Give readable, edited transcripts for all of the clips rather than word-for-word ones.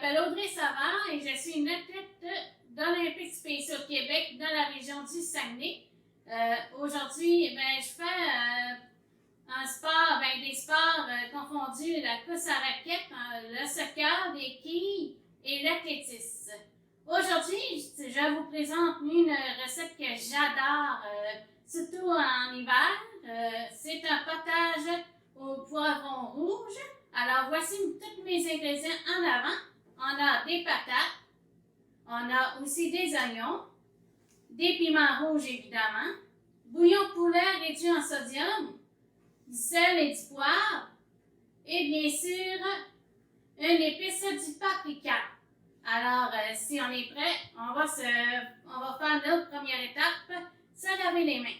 m'appelle Audrey Savard et je suis une athlète d'Olympique Spéciaux Québec dans la région du Saguenay. Aujourd'hui, je fais un sport, des sports confondus, la course à raquettes, le soccer, les quilles et l'athlétisme. Aujourd'hui, je vous présente une recette que j'adore, surtout en hiver. C'est un potage au poivron rouge. Alors, voici tous mes ingrédients en avant. On a des patates, on a aussi des oignons, des piments rouges évidemment, bouillon de poulet réduit en sodium, du sel et du poivre, et bien sûr, une épice du paprika. Alors, si on est prêt, on va faire notre première étape, se laver les mains.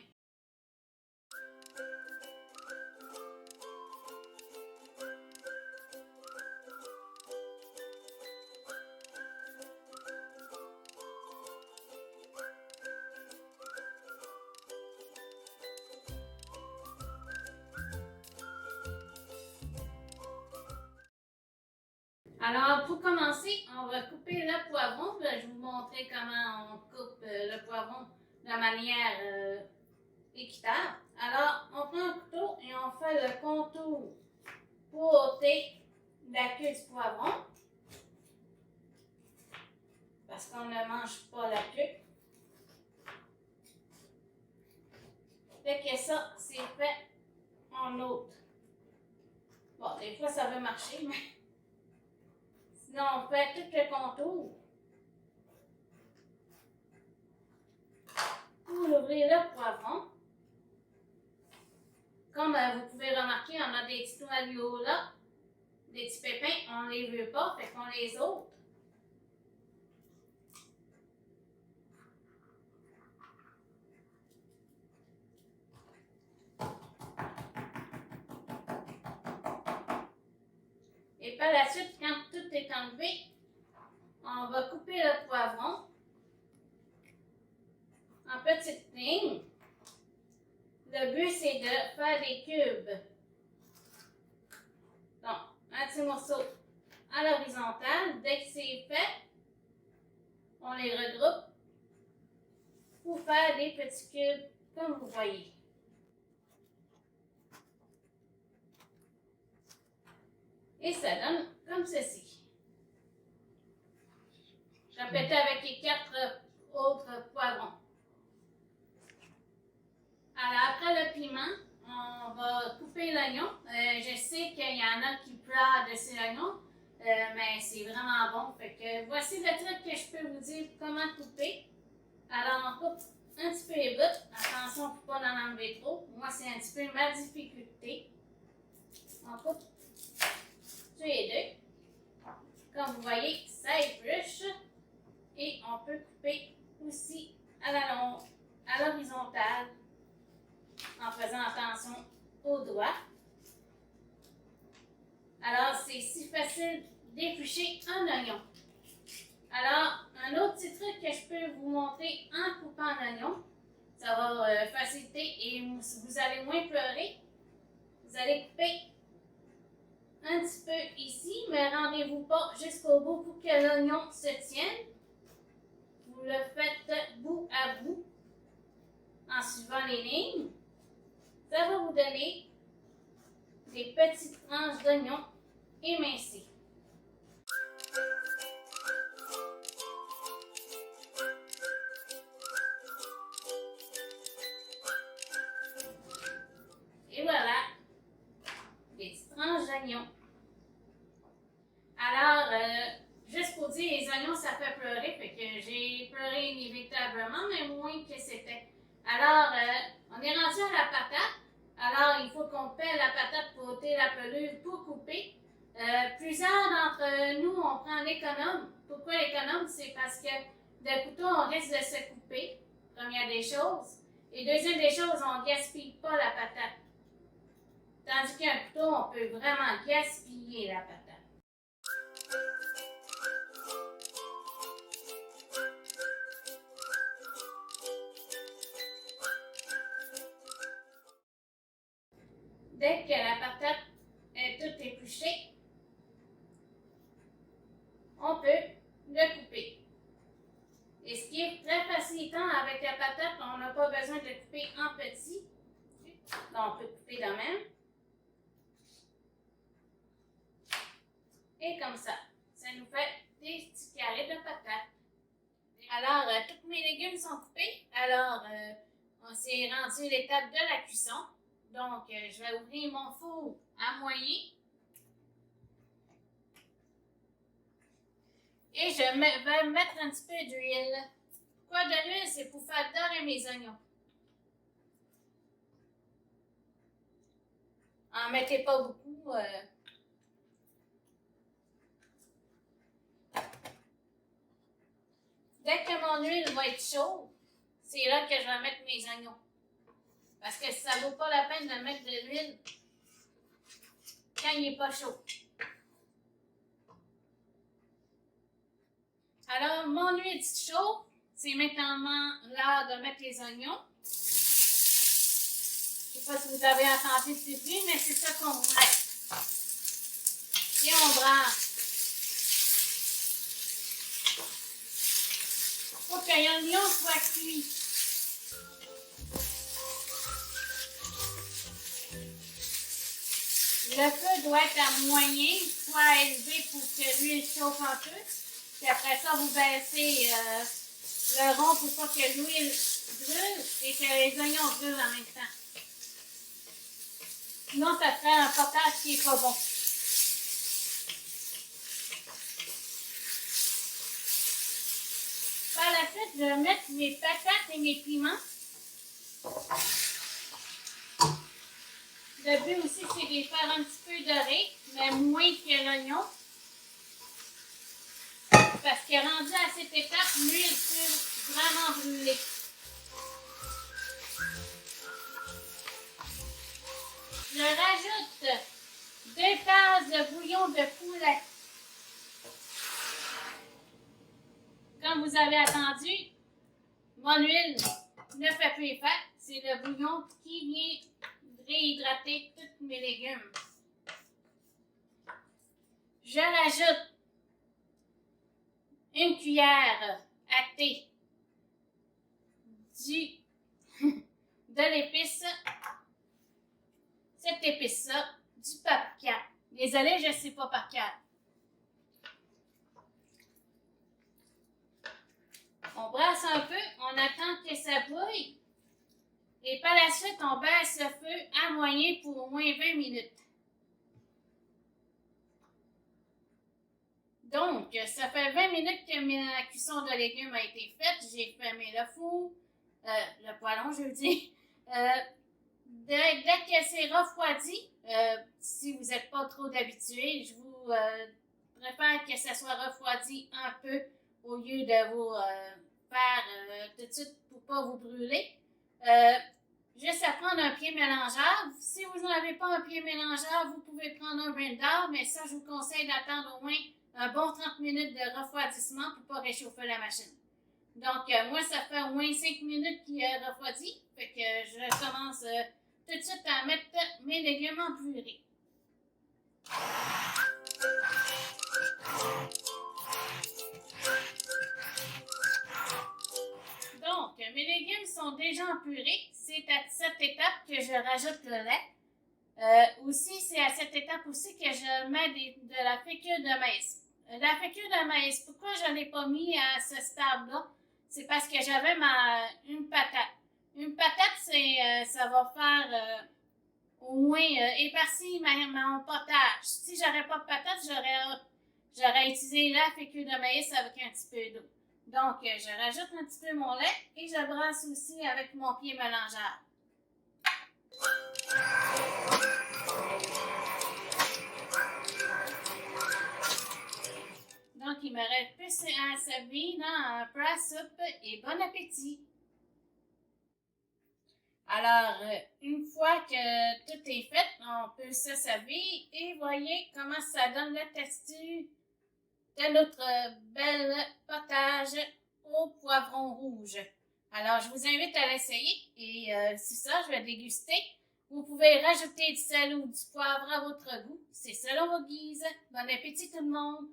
Alors, pour commencer, on va couper le poivron. Je vais vous montrer comment on coupe le poivron de manière équitable. Alors, on prend un couteau et on fait le contour pour ôter la queue du poivron. Parce qu'on ne mange pas la queue. Dès que ça, c'est fait, on ôte. Bon, des fois, ça veut marcher, mais sinon, on fait tout le contour pour ouvrir le poivron. Comme vous pouvez remarquer, on a des petits noyaux là, des petits pépins, on ne les veut pas, fait qu'on les ôte. Et par la suite, quand tout est enlevé, on va couper le poivron en petites lignes. Le but, c'est de faire des cubes. Donc, un petit morceau à l'horizontale. Dès que c'est fait, on les regroupe pour faire des petits cubes comme vous voyez. Et ça donne comme ceci. Je répète avec les 4 autres poivrons. Alors, après le piment, on va couper l'oignon. Je sais qu'il y en a qui pleurent de ces oignons, mais c'est vraiment bon. Fait que voici le truc que je peux vous dire comment couper. Alors, on coupe un petit peu les bouts. Attention pour ne pas en enlever trop. Moi, c'est un petit peu ma difficulté. On coupe tous les deux. Comme vous voyez, ça épluche. Et on peut couper aussi à l'horizontale en faisant attention aux doigts. Alors, c'est si facile d'éplucher un oignon. Alors, un autre petit truc que je peux vous montrer en coupant l'oignon, ça va faciliter et vous allez moins pleurer. Vous allez couper un petit peu ici, mais rendez-vous pas jusqu'au bout pour que l'oignon se tienne. Vous le faites bout à bout en suivant les lignes. Ça va vous donner des petites tranches d'oignon émincées. Et voilà, des petites tranches d'oignon. Alors, juste pour dire, les oignons, ça fait pleurer, fait que j'ai pleuré inévitablement, mais moins que c'était. Alors, on est rendu à la patate. Alors, il faut qu'on pèle la patate pour ôter la pelure pour couper. Plusieurs d'entre nous, on prend l'économe. Pourquoi l'économe? C'est parce que le couteau, on risque de se couper, première des choses. Et deuxième des choses, on ne gaspille pas la patate. Tandis qu'un couteau, on peut vraiment gaspiller la patate. Dès que la patate est toute épluchée, on besoin de couper en petits. Donc, on peut couper de même. Et comme ça nous fait des petits carrés de patates. Alors, tous mes légumes sont coupés. Alors, on s'est rendu à l'étape de la cuisson. Donc, je vais ouvrir mon four à moyen. Et je vais mettre un petit peu d'huile. Pourquoi de l'huile? C'est pour faire dorer mes oignons. En mettez pas beaucoup. Dès que mon huile va être chaude, c'est là que je vais mettre mes oignons. Parce que ça ne vaut pas la peine de mettre de l'huile quand il n'est pas chaud. Alors, mon huile est chaude, c'est maintenant l'heure de mettre les oignons. Je ne sais pas si vous avez entendu le début, mais c'est ça qu'on voulait. Et on brasse. Il faut que l'oignon soit cuit. Le feu doit être à moyen, soit élevé pour que l'huile chauffe un peu. Puis après ça, vous baissez le rond pour pas que l'huile brûle et que les oignons brûlent en même temps. Sinon, ça ferait un potage qui n'est pas bon. Par la suite, je vais mettre mes patates et mes piments. Le but aussi, c'est de les faire un petit peu dorés, mais moins que l'oignon. Parce que rendu à cette étape, l'huile peut vraiment brûler. Je rajoute 2 tasses de bouillon de poulet. Comme vous avez entendu, mon huile ne fait plus effet. C'est le bouillon qui vient réhydrater tous mes légumes. Je rajoute une cuillère à thé de l'épice. Cette épice-là, du paprika. Désolée, je ne sais pas par cœur. On brasse un peu, on attend que ça bouille. Et par la suite, on baisse le feu à moyen pour au moins 20 minutes. Donc, ça fait 20 minutes que la cuisson de légumes a été faite. J'ai fermé le four, le poêlon, je veux dire. Dès que c'est refroidi, si vous n'êtes pas trop habitué, je vous préfère que ça soit refroidi un peu au lieu de vous faire tout de suite pour ne pas vous brûler. Juste à prendre un pied mélangeur. Si vous n'avez pas un pied mélangeur, vous pouvez prendre un blender, mais ça, je vous conseille d'attendre au moins un bon 30 minutes de refroidissement pour ne pas réchauffer la machine. Donc, moi, ça fait au moins 5 minutes qu'il est refroidi. Fait que je commence tout de suite à mettre mes légumes en purée. Donc, mes légumes sont déjà en purée. C'est à cette étape que je rajoute le lait. Aussi, c'est à cette étape aussi que je mets de la fécule de maïs. La fécule de maïs, pourquoi je ne l'ai pas mis à ce stade-là? C'est parce que j'avais une patate. Une patate, ça va faire au moins éparcir mon potage. Si j'aurais pas de patate, j'aurais utilisé la fécule de maïs avec un petit peu d'eau. Donc, je rajoute un petit peu mon lait et je brasse aussi avec mon pied mélangeur. Donc, il me reste plus à servir dans un plat à soupe et bon appétit! Alors, une fois que tout est fait, on peut se servir et voyez comment ça donne la texture de notre bel potage au poivron rouge. Alors, je vous invite à l'essayer et c'est ça, je vais déguster. Vous pouvez rajouter du sel ou du poivre à votre goût. C'est selon vos guises. Bon appétit tout le monde!